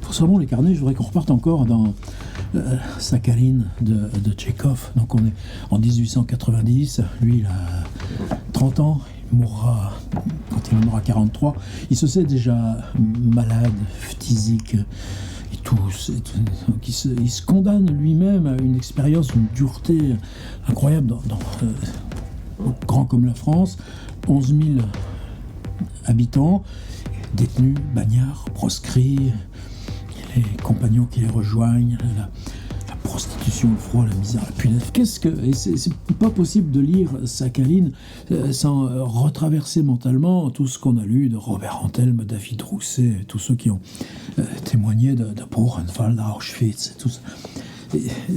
concernant les carnets, je voudrais qu'on reparte encore dans Sakhaline de Tchekhov. Donc on est en 1890, lui il a 30 ans, il mourra quand il en aura 43. Il se sait déjà malade, phthisique et tout. Donc il se condamne lui-même à une expérience d'une dureté incroyable grand comme la France, 11 000 habitants, détenus, bagnards, proscrits, les compagnons qui les rejoignent, la prostitution, le froid, la misère, la punaise. Et c'est pas possible de lire Sakhaline sans retraverser mentalement tout ce qu'on a lu de Robert Antelme, David Rousset, tous ceux qui ont témoigné de Buchenwald, d'Auschwitz, tout ça.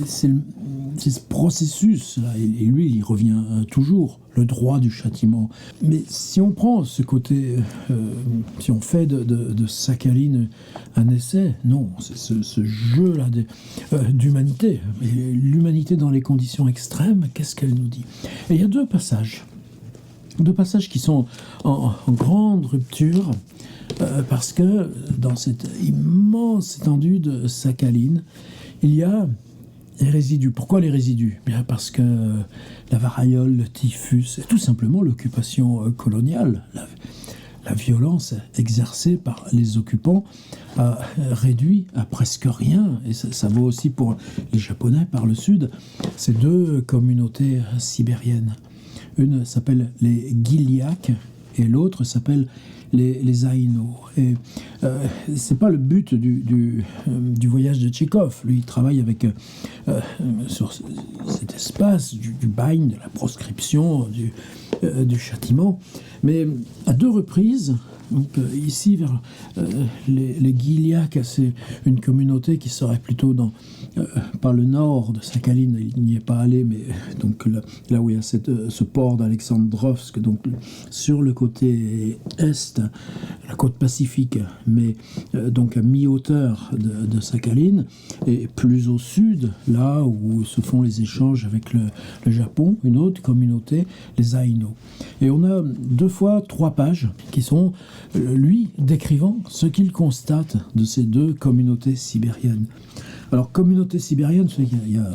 C'est ce processus-là, et lui, il y revient toujours, le droit du châtiment. Mais si on prend ce côté, si on fait de Sakhaline un essai, non, c'est ce jeu-là d'humanité. Et l'humanité dans les conditions extrêmes, qu'est-ce qu'elle nous dit? Et il y a deux passages qui sont en grande rupture, parce que dans cette immense étendue de Sakhaline, il y a les résidus. Pourquoi les résidus? Bien parce que la variole, le typhus, et tout simplement l'occupation coloniale, la violence exercée par les occupants a réduit à presque rien, et ça vaut aussi pour les Japonais par le sud, ces deux communautés sibériennes. Une s'appelle les Gilyak et l'autre s'appelle les Aïnos. Et c'est pas le but du voyage de Tchekhov. Lui, il travaille avec sur cet espace du bagne, de la proscription, du châtiment. Mais à deux reprises, donc ici vers les Gilyak, c'est une communauté qui serait plutôt par le nord de Sakhaline. Il n'y est pas allé, mais donc là où il y a ce port d'Alexandrovsk, donc sur le côté est, la côte pacifique, mais donc à mi-hauteur de Sakhaline, et plus au sud, là où se font les échanges avec le Japon, une autre communauté, les Aïnos. Et on a 3 pages qui sont lui décrivant ce qu'il constate de ces deux communautés sibériennes. Alors, communauté sibérienne, il y a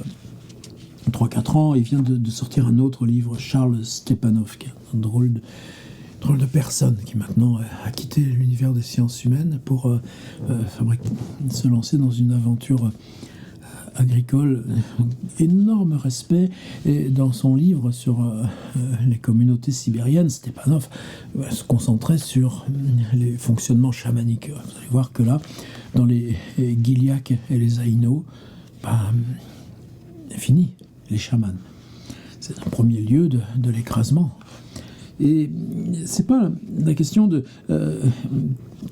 3-4 ans, il vient de sortir un autre livre, Charles Stepanov, qui est un drôle de personne qui maintenant a quitté l'univers des sciences humaines pour se lancer dans une aventure agricole. Énorme respect, et dans son livre sur les communautés sibériennes, Stepanov se concentrait sur les fonctionnements chamaniques. Vous allez voir que là, dans les Gilyak et les Aïnos, fini, les chamans. C'est un premier lieu de l'écrasement. Et c'est pas la question de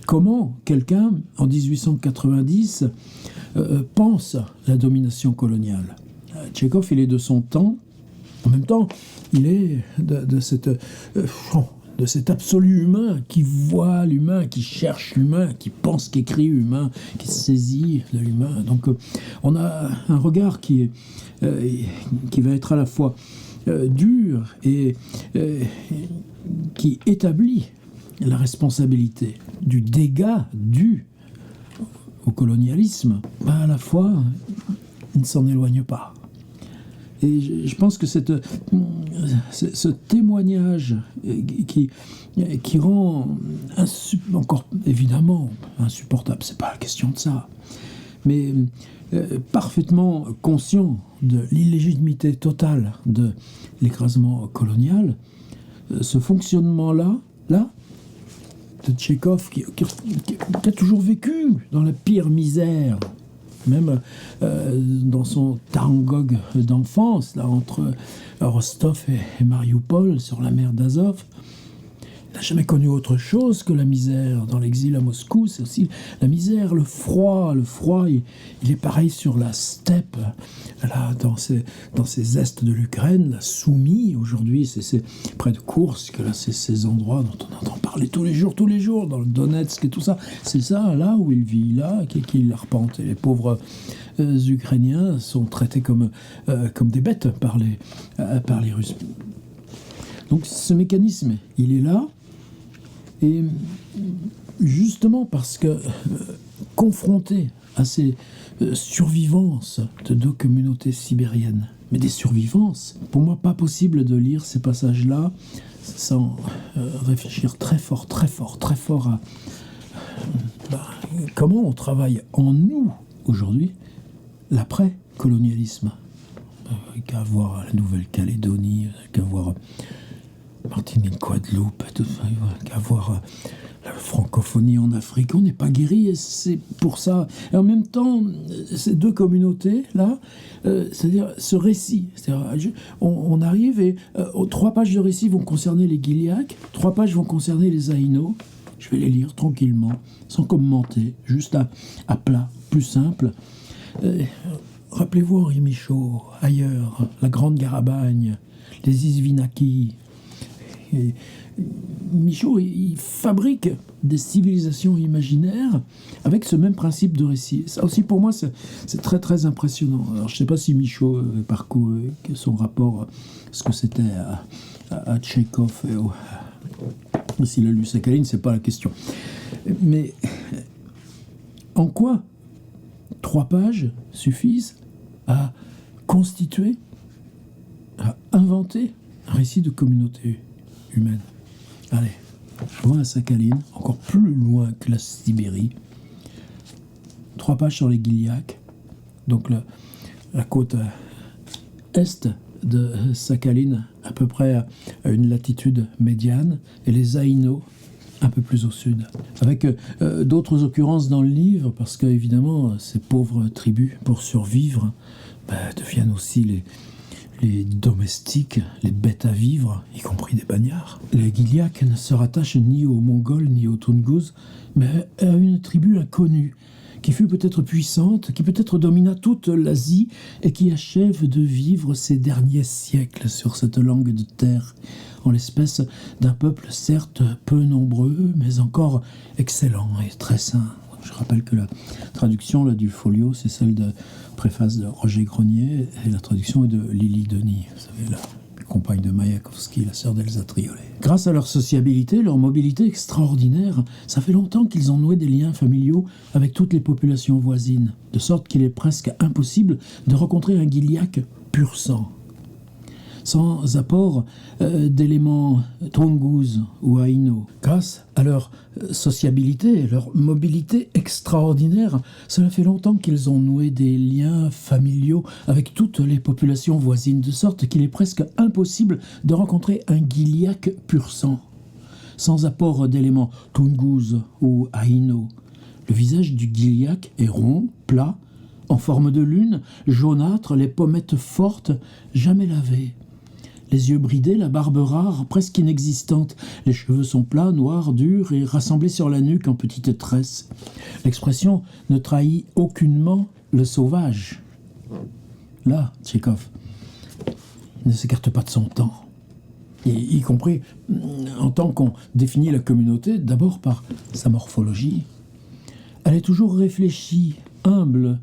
comment quelqu'un, en 1890, pense la domination coloniale. Tchekhov, il est de son temps. En même temps, il est de cet absolu humain qui voit l'humain, qui cherche l'humain, qui pense, qu'écrit humain, qui saisit de l'humain. Donc, on a un regard qui va être à la fois dur et qui établit la responsabilité du dégât dû au colonialisme, à la fois, il ne s'en éloigne pas. Et je pense que ce témoignage qui rend encore évidemment insupportable, c'est pas la question de ça, mais parfaitement conscient de l'illégitimité totale de l'écrasement colonial, ce fonctionnement-là, de Tchekhov, qui a toujours vécu dans la pire misère, même dans son Tarangog d'enfance, là, entre Rostov et Mariupol, sur la mer d'Azov. Il n'a jamais connu autre chose que la misère. Dans l'exil à Moscou, c'est aussi la misère, le froid. Le froid, il est pareil sur la steppe, là, dans ces estes de l'Ukraine, la Soumy, aujourd'hui, c'est près de Koursk, là, c'est ces endroits dont on entend parler tous les jours, dans le Donetsk et tout ça. C'est ça, là où il vit, là, qu'il arpente. Et les pauvres Ukrainiens sont traités comme des bêtes par les Russes. Donc ce mécanisme, il est là. Et justement parce que confronté à ces survivances de deux communautés sibériennes. Mais des survivances. Pour moi, pas possible de lire ces passages-là sans réfléchir très fort à comment on travaille en nous aujourd'hui l'après-colonialisme. Qu'à voir la Nouvelle-Calédonie, qu'à voir Martinique, Guadeloupe, qu'à voir la francophonie en Afrique. On n'est pas guéri et c'est pour ça. Et en même temps, ces deux communautés-là, c'est-à-dire ce récit, on arrive et 3 pages de récit vont concerner les Gilyak, 3 pages vont concerner les Aïno. Je vais les lire tranquillement, sans commenter, juste à plat, plus simple. Rappelez-vous Henri Michaud, ailleurs, la Grande Garabagne, les Izvinaki. Michaud, il fabrique des civilisations imaginaires avec ce même principe de récit. Ça aussi, pour moi, c'est très très impressionnant. Alors, je ne sais pas si Michaud parcourt son rapport à ce que c'était à Tchekhov et s'il a lu Sakhaline, c'est pas la question. Mais en quoi 3 pages suffisent à constituer, à inventer un récit de communauté humaine? Allez, loin à Sakhaline, encore plus loin que la Sibérie. 3 pages sur les Gilyak, donc la côte est de Sakhaline, à peu près à une latitude médiane, et les Aïno, un peu plus au sud. Avec d'autres occurrences dans le livre, parce qu'évidemment, ces pauvres tribus, pour survivre, deviennent aussi les domestiques, les bêtes à vivre, y compris des bagnards. Les Gilyak ne se rattachent ni aux Mongols ni aux Toungous, mais à une tribu inconnue, qui fut peut-être puissante, qui peut-être domina toute l'Asie et qui achève de vivre ses derniers siècles sur cette langue de terre, en l'espèce d'un peuple certes peu nombreux, mais encore excellent et très sain. Je rappelle que la traduction là, du folio, c'est celle de préface de Roger Grenier, et la traduction est de Lily Denis, vous savez, la compagne de Mayakovsky, la sœur d'Elsa Triolet. Grâce à leur sociabilité, leur mobilité extraordinaire, ça fait longtemps qu'ils ont noué des liens familiaux avec toutes les populations voisines, de sorte qu'il est presque impossible de rencontrer un Gilyak pur sang, sans apport d'éléments Toungous ou Aïno. Grâce à leur sociabilité, leur mobilité extraordinaire, cela fait longtemps qu'ils ont noué des liens familiaux avec toutes les populations voisines, de sorte qu'il est presque impossible de rencontrer un Gilyak pur sang, sans apport d'éléments Toungous ou Aïno. Le visage du Gilyak est rond, plat, en forme de lune, jaunâtre, les pommettes fortes, jamais lavées. Les yeux bridés, la barbe rare, presque inexistante. Les cheveux sont plats, noirs, durs et rassemblés sur la nuque en petites tresses. L'expression ne trahit aucunement le sauvage. Là, Tchekhov ne s'écarte pas de son temps. Et y compris en tant qu'on définit la communauté, d'abord par sa morphologie. Elle est toujours réfléchie, humble,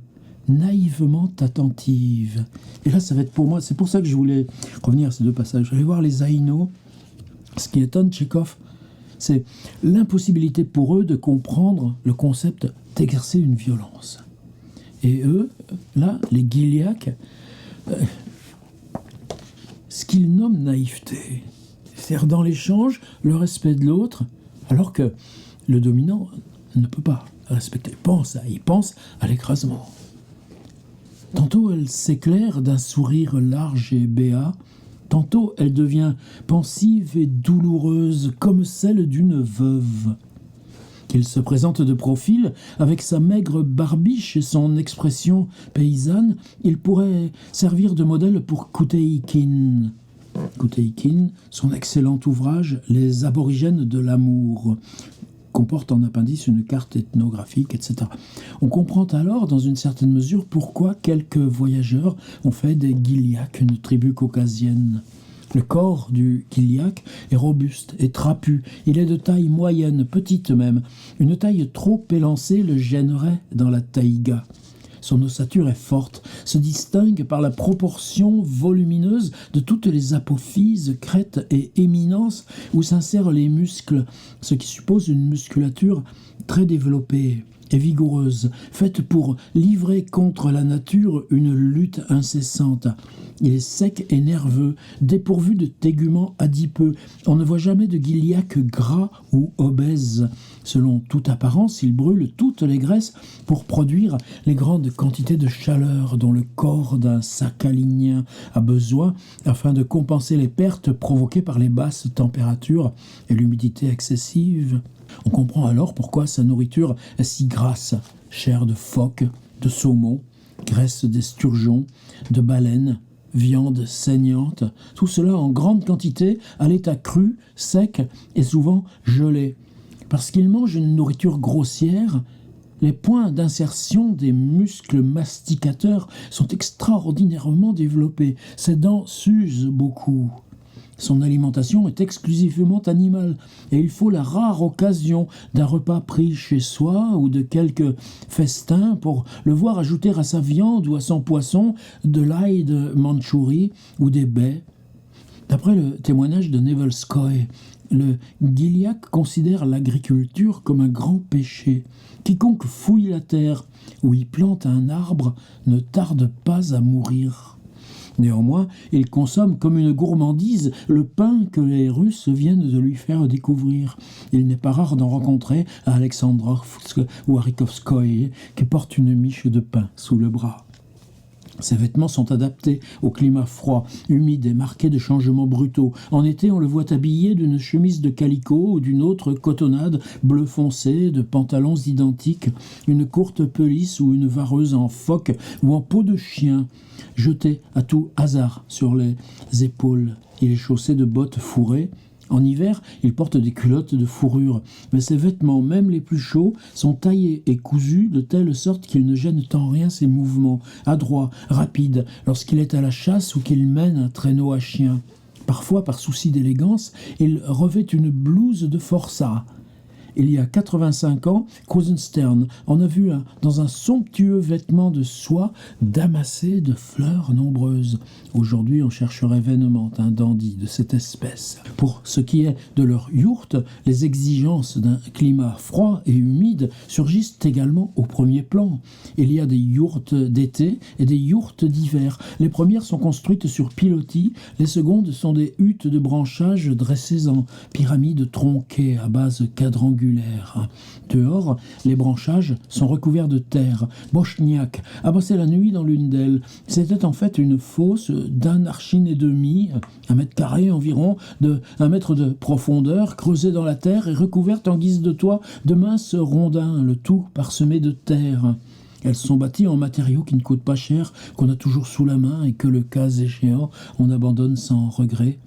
naïvement attentive. Et là, ça va être pour moi, c'est pour ça que je voulais revenir à ces 2 passages. Allez voir les Aïno. Ce qui étonne Tchekhov, c'est l'impossibilité pour eux de comprendre le concept d'exercer une violence. Et eux, là, les Gilyak, ce qu'ils nomment naïveté, c'est-à-dire dans l'échange, le respect de l'autre, alors que le dominant ne peut pas respecter. Il pense à l'écrasement. Tantôt elle s'éclaire d'un sourire large et béat, tantôt elle devient pensive et douloureuse comme celle d'une veuve. Qu'il se présente de profil, avec sa maigre barbiche et son expression paysanne, il pourrait servir de modèle pour Kouteïkine. Kouteïkine, son excellent ouvrage « Les aborigènes de l'amour », comporte en appendice une carte ethnographique, etc. On comprend alors, dans une certaine mesure, pourquoi quelques voyageurs ont fait des Gilyak une tribu caucasienne. Le corps du Gilyak est robuste et trapu. Il est de taille moyenne, petite même. Une taille trop élancée le gênerait dans la taïga. Son ossature est forte, se distingue par la proportion volumineuse de toutes les apophyses, crêtes et éminences où s'insèrent les muscles, ce qui suppose une musculature très développée et vigoureuse, faite pour livrer contre la nature une lutte incessante. Il est sec et nerveux, dépourvu de téguments adipeux. On ne voit jamais de Gilliac gras ou obèse. Selon toute apparence, il brûle toutes les graisses pour produire les grandes quantités de chaleur dont le corps d'un sacalinien a besoin afin de compenser les pertes provoquées par les basses températures et l'humidité excessive. On comprend alors pourquoi sa nourriture est si grasse. Chair de phoque, de saumon, graisse d'esturgeon, de baleine, viande saignante, tout cela en grande quantité, à l'état cru, sec et souvent gelé. Parce qu'il mange une nourriture grossière, les points d'insertion des muscles masticateurs sont extraordinairement développés. Ses dents s'usent beaucoup. Son alimentation est exclusivement animale et il faut la rare occasion d'un repas pris chez soi ou de quelques festins pour le voir ajouter à sa viande ou à son poisson de l'ail de Mandchourie ou des baies. D'après le témoignage de Nevelskoy, le Gilliac considère l'agriculture comme un grand péché. Quiconque fouille la terre ou y plante un arbre ne tarde pas à mourir. Néanmoins, il consomme comme une gourmandise le pain que les Russes viennent de lui faire découvrir. Il n'est pas rare d'en rencontrer à Alexandrovsk ou à Rikovskoye qui portent une miche de pain sous le bras. Ses vêtements sont adaptés au climat froid, humide et marqué de changements brutaux. En été, on le voit habillé d'une chemise de calicot ou d'une autre cotonnade bleu foncé, de pantalons identiques, une courte pelisse ou une vareuse en phoque ou en peau de chien, jetée à tout hasard sur les épaules. Il est chaussé de bottes fourrées. En hiver, il porte des culottes de fourrure, mais ses vêtements, même les plus chauds, sont taillés et cousus de telle sorte qu'ils ne gênent en rien ses mouvements, adroits, rapides, lorsqu'il est à la chasse ou qu'il mène un traîneau à chien. Parfois, par souci d'élégance, il revêt une blouse de forçat. Il y a 85 ans, Krusenstern en a vu un dans un somptueux vêtement de soie damassé de fleurs nombreuses. Aujourd'hui, on chercherait vainement un dandy de cette espèce. Pour ce qui est de leur yourte, les exigences d'un climat froid et humide surgissent également au premier plan. Il y a des yourtes d'été et des yourtes d'hiver. Les premières sont construites sur pilotis, les secondes sont des huttes de branchage dressées en pyramides tronquées à base quadrangulaire. Dehors, les branchages sont recouverts de terre. Bochniak a passé la nuit dans l'une d'elles. C'était en fait une fosse d'un archine et demi, 1 mètre carré environ, de 1 mètre de profondeur, creusée dans la terre et recouverte en guise de toit de minces rondins, le tout parsemé de terre. Elles sont bâties en matériaux qui ne coûtent pas cher, qu'on a toujours sous la main et que, le cas échéant, on abandonne sans regret.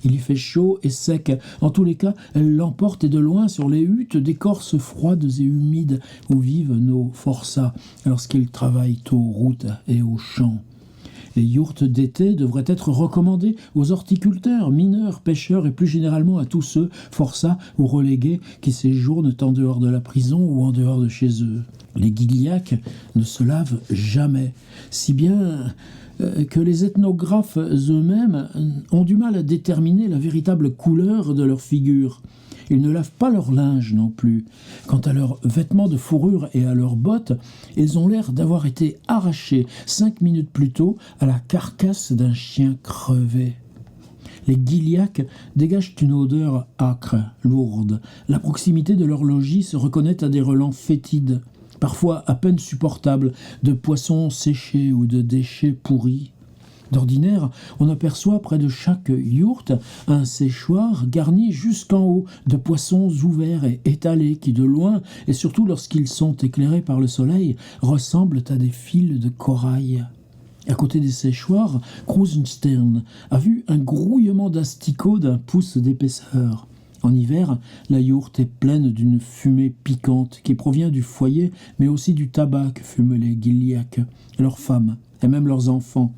Il y fait chaud et sec. En tous les cas, elle l'emporte et de loin sur les huttes d'écorces froides et humides où vivent nos forçats lorsqu'ils travaillent aux routes et aux champs. Les yourtes d'été devraient être recommandées aux horticulteurs, mineurs, pêcheurs et plus généralement à tous ceux, forçats ou relégués, qui séjournent en dehors de la prison ou en dehors de chez eux. Les Gilliacs ne se lavent jamais, si bien que les ethnographes eux-mêmes ont du mal à déterminer la véritable couleur de leur figure. Ils ne lavent pas leur linge non plus. Quant à leurs vêtements de fourrure et à leurs bottes, ils ont l'air d'avoir été arrachés 5 minutes plus tôt à la carcasse d'un chien crevé. Les Gilliacs dégagent une odeur âcre, lourde. La proximité de leur logis se reconnaît à des relents fétides, parfois à peine supportables, de poissons séchés ou de déchets pourris. D'ordinaire, on aperçoit près de chaque yourte un séchoir garni jusqu'en haut de poissons ouverts et étalés qui, de loin, et surtout lorsqu'ils sont éclairés par le soleil, ressemblent à des fils de corail. À côté des séchoirs, Krusenstern a vu un grouillement d'asticots d'1 pouce d'épaisseur. En hiver, la yourte est pleine d'une fumée piquante qui provient du foyer, mais aussi du tabac que fument les Gilliacs, leurs femmes et même leurs enfants.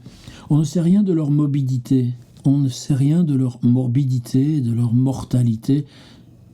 On ne sait rien de leur morbidité, de leur mortalité,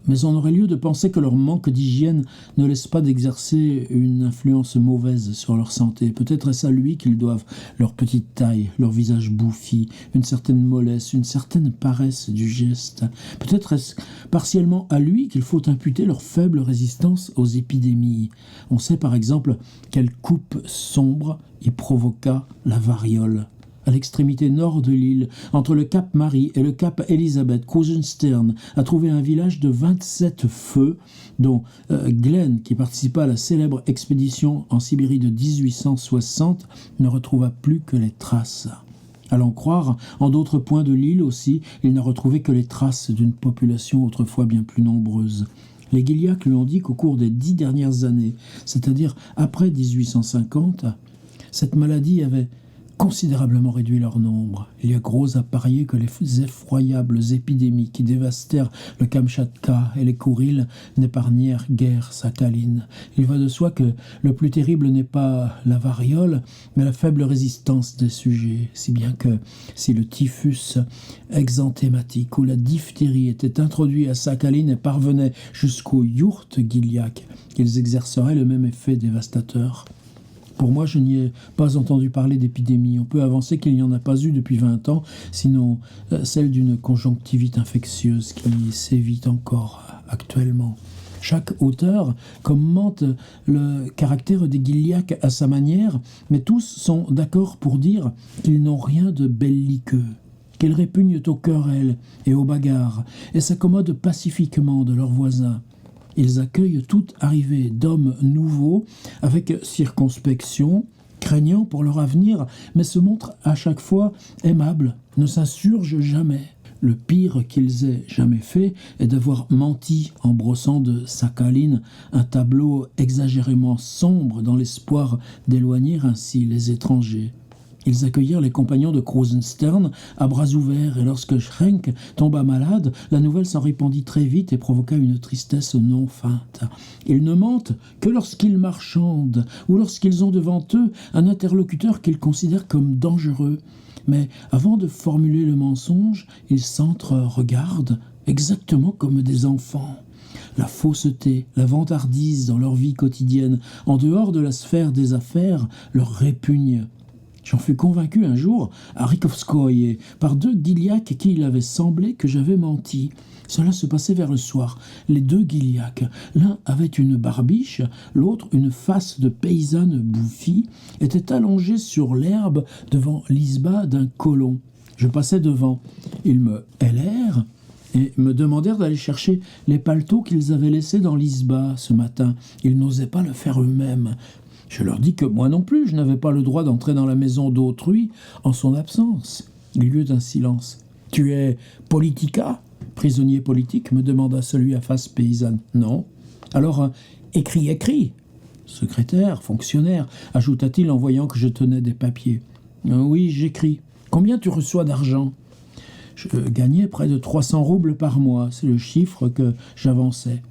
mais on aurait lieu de penser que leur manque d'hygiène ne laisse pas d'exercer une influence mauvaise sur leur santé. Peut-être est-ce à lui qu'ils doivent leur petite taille, leur visage bouffi, une certaine mollesse, une certaine paresse du geste. Peut-être est-ce partiellement à lui qu'il faut imputer leur faible résistance aux épidémies. On sait par exemple quelle coupe sombre y provoqua la variole. À l'extrémité nord de l'île, entre le cap Marie et le cap Elizabeth, Krusenstern a trouvé un village de 27 feux, dont Glenn, qui participa à la célèbre expédition en Sibérie de 1860, ne retrouva plus que les traces. À l'en croire, en d'autres points de l'île aussi, il n'a retrouvé que les traces d'une population autrefois bien plus nombreuse. Les Gilliac lui ont dit qu'au cours des 10 dernières années, c'est-à-dire après 1850, cette maladie avait considérablement réduit leur nombre. Il y a gros à parier que les effroyables épidémies qui dévastèrent le Kamchatka et les Kourils n'épargnèrent guère Sakhaline. Il va de soi que le plus terrible n'est pas la variole, mais la faible résistance des sujets, si bien que si le typhus exanthématique ou la diphtérie étaient introduits à Sakhaline et parvenaient jusqu'aux yourtes Gilliac, ils exerceraient le même effet dévastateur. Pour moi, je n'y ai pas entendu parler d'épidémie. On peut avancer qu'il n'y en a pas eu depuis 20 ans, sinon celle d'une conjonctivite infectieuse qui sévit encore actuellement. Chaque auteur commente le caractère des Gilliac à sa manière, mais tous sont d'accord pour dire qu'ils n'ont rien de belliqueux, qu'ils répugnent aux querelles et aux bagarres, et s'accommodent pacifiquement de leurs voisins. Ils accueillent toute arrivée d'hommes nouveaux avec circonspection, craignant pour leur avenir, mais se montrent à chaque fois aimables, ne s'insurgent jamais. Le pire qu'ils aient jamais fait est d'avoir menti en brossant de Sakhaline un tableau exagérément sombre dans l'espoir d'éloigner ainsi les étrangers. Ils accueillirent les compagnons de Krusenstern à bras ouverts, et lorsque Schrenck tomba malade, la nouvelle s'en répandit très vite et provoqua une tristesse non feinte. Ils ne mentent que lorsqu'ils marchandent, ou lorsqu'ils ont devant eux un interlocuteur qu'ils considèrent comme dangereux. Mais avant de formuler le mensonge, ils s'entre-regardent exactement comme des enfants. La fausseté, la vantardise dans leur vie quotidienne, en dehors de la sphère des affaires, leur répugne. J'en fus convaincu un jour à Rikovskoye par 2 Gilliac à qui il avait semblé que j'avais menti. Cela se passait vers le soir. Les 2 Gilliac, l'un avait une barbiche, l'autre une face de paysanne bouffie, étaient allongés sur l'herbe devant l'isba d'un colon. Je passais devant. Ils me hélèrent et me demandèrent d'aller chercher les paletots qu'ils avaient laissés dans l'isba ce matin. Ils n'osaient pas le faire eux-mêmes. Je leur dis que moi non plus, je n'avais pas le droit d'entrer dans la maison d'autrui en son absence. Il y eut un silence. « Tu es politica, prisonnier politique ?» me demanda celui à face paysanne. « Non. »« Alors, écris. » « Secrétaire, fonctionnaire, ajouta-t-il en voyant que je tenais des papiers. « Oui, j'écris. Combien tu reçois d'argent ?» Je gagnais près de 300 roubles par mois. C'est le chiffre que j'avançais.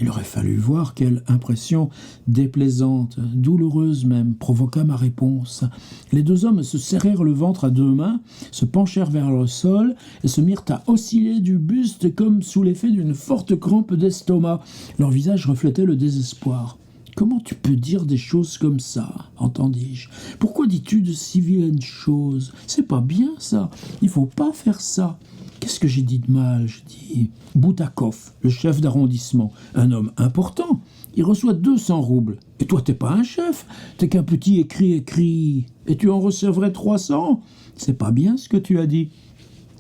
Il aurait fallu voir quelle impression déplaisante, douloureuse même, provoqua ma réponse. Les 2 hommes se serrèrent le ventre à 2 mains, se penchèrent vers le sol et se mirent à osciller du buste comme sous l'effet d'une forte crampe d'estomac. Leur visage reflétait le désespoir. « Comment tu peux dire des choses comme ça ?» entendis-je. « Pourquoi dis-tu de si vilaines choses ? C'est pas bien ça. Il faut pas faire ça. » Qu'est-ce que j'ai dit de mal ? Je dis Boutakov, le chef d'arrondissement, un homme important. Il reçoit 200 roubles. Et toi, t'es pas un chef. T'es qu'un petit écrit. Et tu en recevrais 300 ? C'est pas bien ce que tu as dit.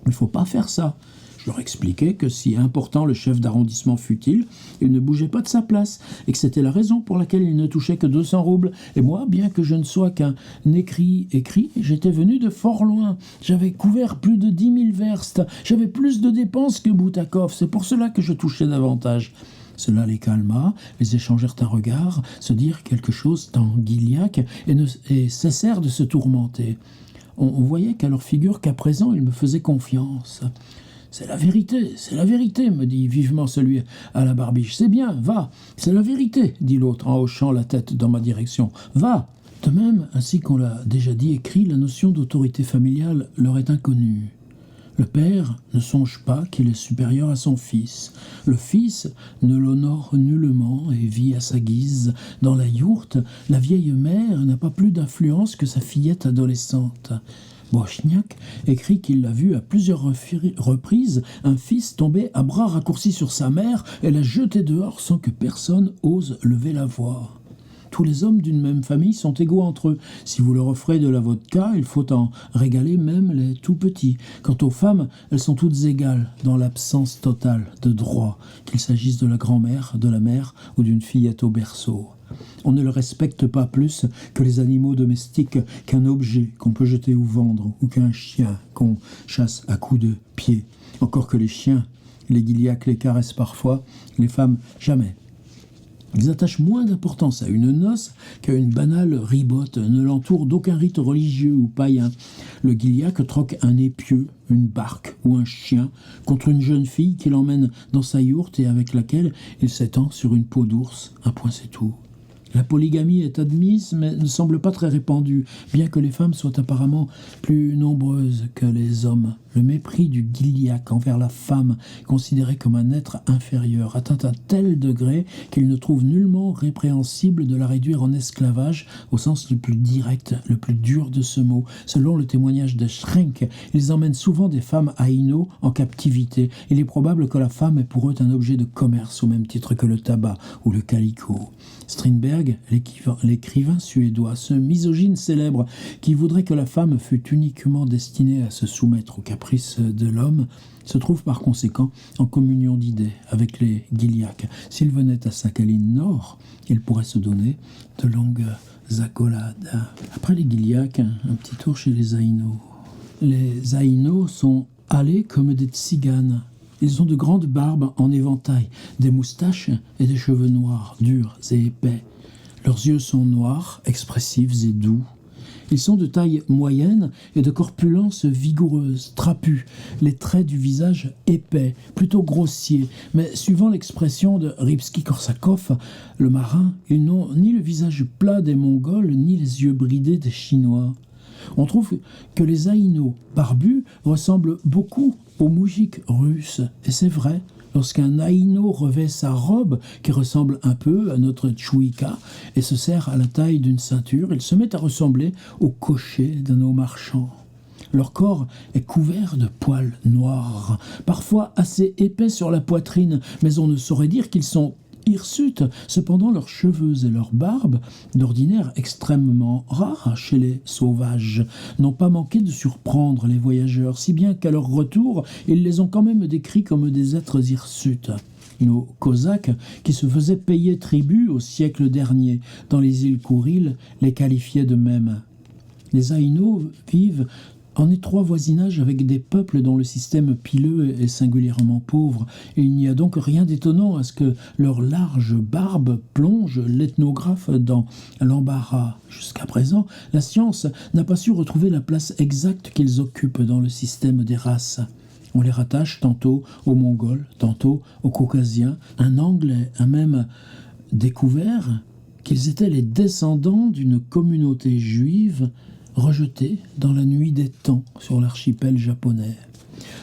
Il faut pas faire ça. Je leur expliquais que si important le chef d'arrondissement fût-il, il ne bougeait pas de sa place, et que c'était la raison pour laquelle il ne touchait que 200 roubles. Et moi, bien que je ne sois qu'un écrit, j'étais venu de fort loin. J'avais couvert plus de 10 000 verstes. J'avais plus de dépenses que Boutakov. C'est pour cela que je touchais davantage. Cela les calma, les échangèrent un regard, se dirent quelque chose en Gilliac, et cessèrent de se tourmenter. On voyait qu'à leur figure qu'à présent ils me faisaient confiance. « C'est la vérité, me dit vivement celui à la barbiche. « C'est bien, va, c'est la vérité, dit l'autre en hochant la tête dans ma direction. Va !» De même, ainsi qu'on l'a déjà dit écrit, la notion d'autorité familiale leur est inconnue. Le père ne songe pas qu'il est supérieur à son fils. Le fils ne l'honore nullement et vit à sa guise. Dans la yourte, la vieille mère n'a pas plus d'influence que sa fillette adolescente. Brochniak écrit qu'il a vu à plusieurs reprises un fils tomber à bras raccourcis sur sa mère et la jeter dehors sans que personne ose lever la voix. Tous les hommes d'une même famille sont égaux entre eux. Si vous leur offrez de la vodka, il faut en régaler même les tout petits. Quant aux femmes, elles sont toutes égales, dans l'absence totale de droit, qu'il s'agisse de la grand-mère, de la mère ou d'une fillette au berceau. On ne le respecte pas plus que les animaux domestiques, qu'un objet qu'on peut jeter ou vendre, ou qu'un chien qu'on chasse à coups de pied. Encore que les chiens, les Gilliaques les caressent parfois, les femmes jamais. Ils attachent moins d'importance à une noce qu'à une banale ribote, ne l'entourent d'aucun rite religieux ou païen. Le Gilliaque troque un épieu, une barque ou un chien contre une jeune fille qu'il emmène dans sa yourte et avec laquelle il s'étend sur une peau d'ours. Un point c'est tout. La polygamie est admise, mais ne semble pas très répandue, bien que les femmes soient apparemment plus nombreuses que les hommes. Le mépris du Gilliaque envers la femme, considérée comme un être inférieur, atteint un tel degré qu'il ne trouve nullement répréhensible de la réduire en esclavage, au sens le plus direct, le plus dur de ce mot. Selon le témoignage de Schrenck, ils emmènent souvent des femmes Aïno en captivité. Il est probable que la femme est pour eux un objet de commerce, au même titre que le tabac ou le calicot. Strindberg, l'écrivain suédois, ce misogyne célèbre qui voudrait que la femme fût uniquement destinée à se soumettre aux caprices de l'homme, se trouve par conséquent en communion d'idées avec les Gilliaques. S'il venait à Sakhaline Nord, il pourrait se donner de longues accolades. Après les Gilliaques, un petit tour chez les Aïno. Les Aïno sont hâlés comme des tziganes. Ils ont de grandes barbes en éventail, des moustaches et des cheveux noirs, durs et épais. Leurs yeux sont noirs, expressifs et doux. Ils sont de taille moyenne et de corpulence vigoureuse, trapus, les traits du visage épais, plutôt grossiers, mais suivant l'expression de Ripski-Korsakov, le marin, ils n'ont ni le visage plat des Mongols, ni les yeux bridés des Chinois. On trouve que les Aïno barbus ressemblent beaucoup aux moujiks russes, et c'est vrai. Lorsqu'un Aïno revêt sa robe, qui ressemble un peu à notre tchouïka, et se serre à la taille d'une ceinture, il se met à ressembler au cocher d'un eau marchand. Leur corps est couvert de poils noirs, parfois assez épais sur la poitrine, mais on ne saurait dire qu'ils sont hirsutes. Cependant, leurs cheveux et leurs barbes, d'ordinaire extrêmement rares chez les sauvages, n'ont pas manqué de surprendre les voyageurs, si bien qu'à leur retour, ils les ont quand même décrits comme des êtres hirsutes. Nos Cosaques, qui se faisaient payer tribut au siècle dernier dans les îles Kouriles, les qualifiaient de même. Les Aïno vivent en étroit voisinage avec des peuples dont le système pileux est singulièrement pauvre, et il n'y a donc rien d'étonnant à ce que leur large barbe plonge l'ethnographe dans l'embarras. Jusqu'à présent, la science n'a pas su retrouver la place exacte qu'ils occupent dans le système des races. On les rattache tantôt aux Mongols, tantôt aux Caucasiens. Un Anglais a même découvert qu'ils étaient les descendants d'une communauté juive rejetés dans la nuit des temps sur l'archipel japonais.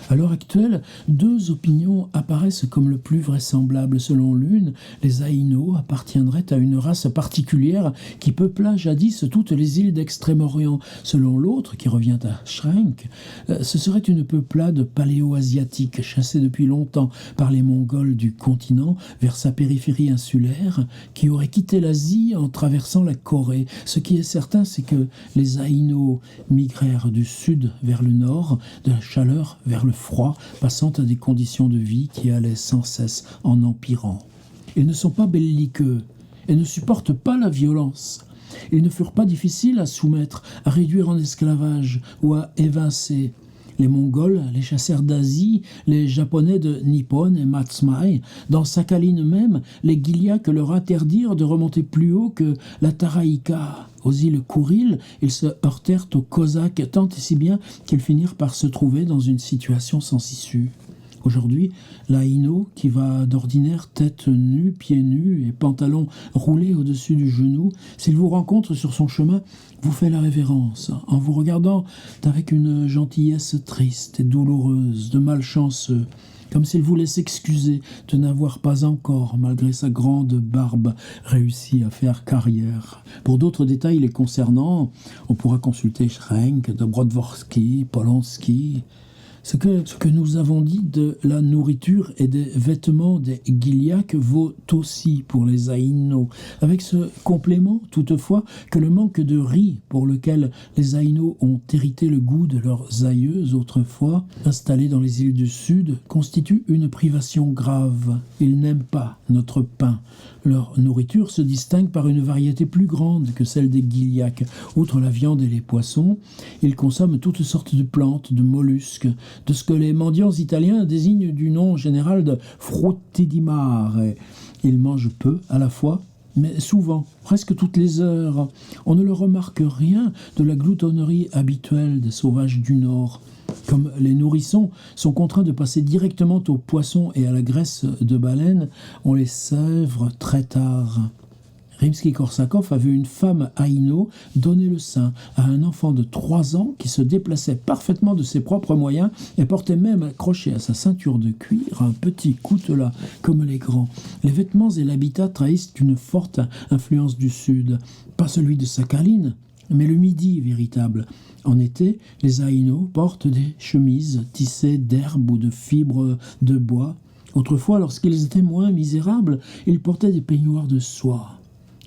À l'heure actuelle, deux opinions apparaissent comme le plus vraisemblable. Selon l'une, les Aïno appartiendraient à une race particulière qui peupla jadis toutes les îles d'Extrême-Orient. Selon l'autre, qui revient à Schrenck, ce serait une peuplade paléo-asiatique chassée depuis longtemps par les Mongols du continent vers sa périphérie insulaire, qui aurait quitté l'Asie en traversant la Corée. Ce qui est certain, c'est que les Aïno migrèrent du sud vers le nord, de la chaleur vers le froid, passant à des conditions de vie qui allaient sans cesse en empirant. Ils ne sont pas belliqueux et ne supportent pas la violence. Ils ne furent pas difficiles à soumettre, à réduire en esclavage ou à évincer. Les Mongols, les chasseurs d'Asie, les Japonais de Nippon et Matsumae, dans Sakhaline même, les Gilliaques leur interdirent de remonter plus haut que la Taraïka. Aux îles Kouriles, ils se heurtèrent aux Cosaques tant et si bien qu'ils finirent par se trouver dans une situation sans issue. Aujourd'hui, l'Aïno, qui va d'ordinaire tête nue, pieds nus et pantalon roulé au-dessus du genou, s'il vous rencontre sur son chemin, vous fait la révérence, en vous regardant avec une gentillesse triste et douloureuse, de malchanceux, comme s'il voulait s'excuser de n'avoir pas encore, malgré sa grande barbe, réussi à faire carrière. Pour d'autres détails les concernant, on pourra consulter Schrenk, Dobrotvorski, Polonsky. Ce que nous avons dit de la nourriture et des vêtements des Gilyak vaut aussi pour les Aïnos, avec ce complément toutefois que le manque de riz pour lequel les Aïnos ont hérité le goût de leurs aïeux autrefois, installés dans les îles du Sud, constitue une privation grave. Ils n'aiment pas notre pain. Leur nourriture se distingue par une variété plus grande que celle des Gilyak. Outre la viande et les poissons, ils consomment toutes sortes de plantes, de mollusques, de ce que les mendiants italiens désignent du nom général de frutti di mare. Ils mangent peu à la fois, mais souvent, presque toutes les heures. On ne leur remarque rien de la gloutonnerie habituelle des sauvages du Nord. Comme les nourrissons sont contraints de passer directement aux poissons et à la graisse de baleine, on les sèvre très tard. Rimsky-Korsakov a vu une femme Aïno donner le sein à un enfant de 3 ans qui se déplaçait parfaitement de ses propres moyens et portait même accroché à sa ceinture de cuir un petit coutelas comme les grands. Les vêtements et l'habitat trahissent une forte influence du Sud, pas celui de Sakhaline, mais le Midi véritable. En été, les Aïnos portent des chemises tissées d'herbes ou de fibres de bois. Autrefois, lorsqu'ils étaient moins misérables, ils portaient des peignoirs de soie.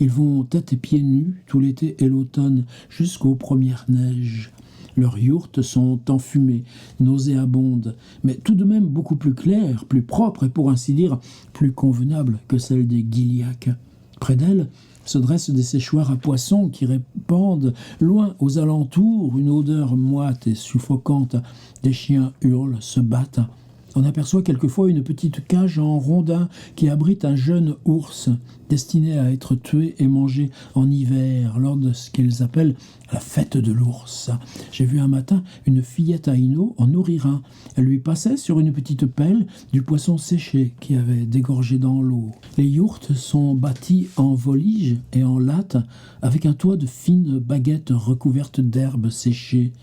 Ils vont tête et pieds nus tout l'été et l'automne jusqu'aux premières neiges. Leurs yourtes sont enfumées, nauséabondes, mais tout de même beaucoup plus claires, plus propres et pour ainsi dire plus convenables que celles des Gilyak. Près d'elles se dressent des séchoirs à poissons qui répandent loin aux alentours une odeur moite et suffocante. Des chiens hurlent, se battent. On aperçoit quelquefois une petite cage en rondin qui abrite un jeune ours destiné à être tué et mangé en hiver lors de ce qu'ils appellent la fête de l'ours. J'ai vu un matin une fillette Aïno en nourrir un. Elle lui passait sur une petite pelle du poisson séché qui avait dégorgé dans l'eau. Les yourtes sont bâties en volige et en latte avec un toit de fines baguettes recouvertes d'herbes séchées.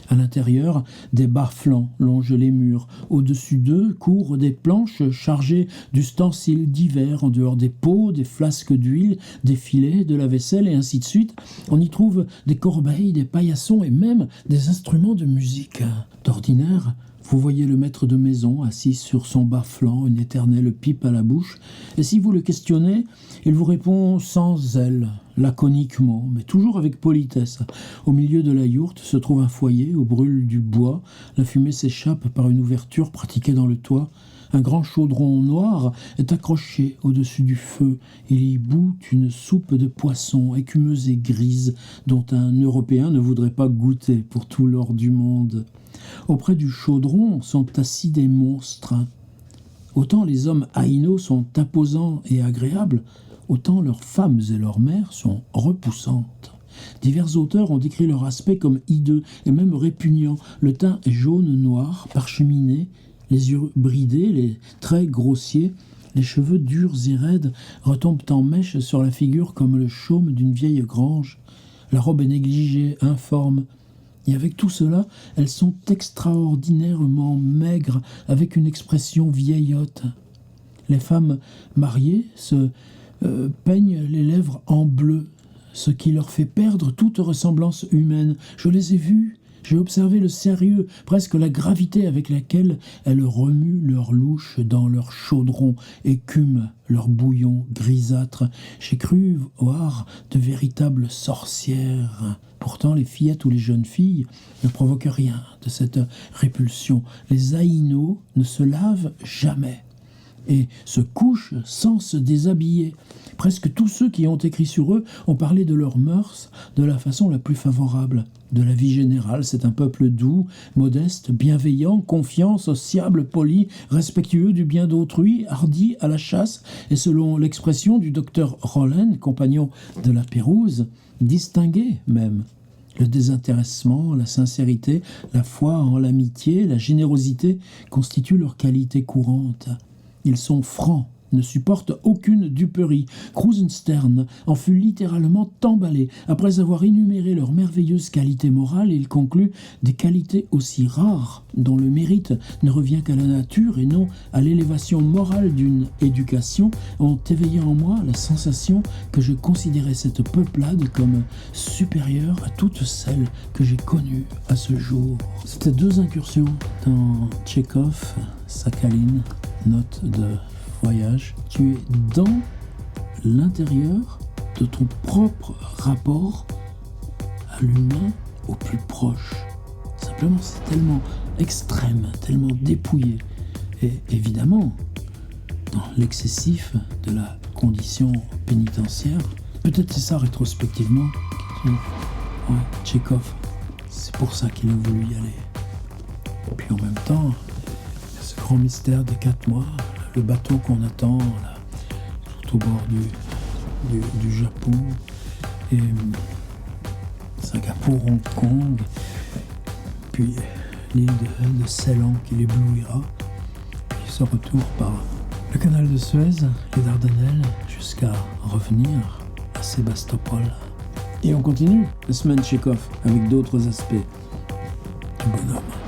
À l'intérieur, des bas-flancs longent les murs. Au-dessus d'eux courent des planches chargées d'ustensiles divers, en dehors des pots, des flasques d'huile, des filets, de la vaisselle et ainsi de suite. On y trouve des corbeilles, des paillassons et même des instruments de musique. D'ordinaire, vous voyez le maître de maison assis sur son bas-flanc, une éternelle pipe à la bouche, et si vous le questionnez, il vous répond sans zèle, laconiquement, mais toujours avec politesse. Au milieu de la yourte se trouve un foyer où brûle du bois, la fumée s'échappe par une ouverture pratiquée dans le toit. Un grand chaudron noir est accroché au-dessus du feu. Il y bout une soupe de poisson écumeuse et grise dont un Européen ne voudrait pas goûter pour tout l'or du monde. Auprès du chaudron sont assis des monstres. Autant les hommes Aïnos sont imposants et agréables, autant leurs femmes et leurs mères sont repoussantes. Divers auteurs ont décrit leur aspect comme hideux et même répugnant. Le teint est jaune-noir, parcheminé, les yeux bridés, les traits grossiers, les cheveux durs et raides retombent en mèches sur la figure comme le chaume d'une vieille grange. La robe est négligée, informe. Et avec tout cela, elles sont extraordinairement maigres, avec une expression vieillotte. Les femmes mariées se peignent les lèvres en bleu, ce qui leur fait perdre toute ressemblance humaine. Je les ai vues, j'ai observé le sérieux, presque la gravité avec laquelle elles remuent leurs louches dans leur chaudron, écument leur bouillon grisâtre. J'ai cru voir de véritables sorcières. Pourtant, les fillettes ou les jeunes filles ne provoquent rien de cette répulsion. Les Aïnos ne se lavent jamais et se couchent sans se déshabiller. Presque tous ceux qui ont écrit sur eux ont parlé de leurs mœurs de la façon la plus favorable. De la vie générale, c'est un peuple doux, modeste, bienveillant, confiant, sociable, poli, respectueux du bien d'autrui, hardi à la chasse, et selon l'expression du docteur Rollen, compagnon de la Pérouse, distingué même. Le désintéressement, la sincérité, la foi en l'amitié, la générosité constituent leurs qualités courantes. Ils sont francs, ne supportent aucune duperie. Krusenstern en fut littéralement emballé. Après avoir énuméré leurs merveilleuses qualités morales, il conclut des qualités aussi rares, dont le mérite ne revient qu'à la nature et non à l'élévation morale d'une éducation, ont éveillé en moi la sensation que je considérais cette peuplade comme supérieure à toutes celles que j'ai connues à ce jour. C'était 2 incursions dans Tchekhov, Sakhaline, note de voyage. Tu es dans l'intérieur de ton propre rapport à l'humain au plus proche. Simplement, c'est tellement extrême, tellement dépouillé. Et évidemment, dans l'excessif de la condition pénitentiaire, peut-être c'est ça rétrospectivement, ouais, Tchekhov, c'est pour ça qu'il a voulu y aller. Et puis en même temps, il y a ce grand mystère des 4 mois, le bateau qu'on attend, là, tout au bord du Japon, et Singapour, Hong Kong, puis l'île de Ceylan qui l'éblouira, puis ce retour par le canal de Suez, les Dardanelles, jusqu'à revenir à Sébastopol. Et on continue la semaine Tchekhov avec d'autres aspects du bonhomme.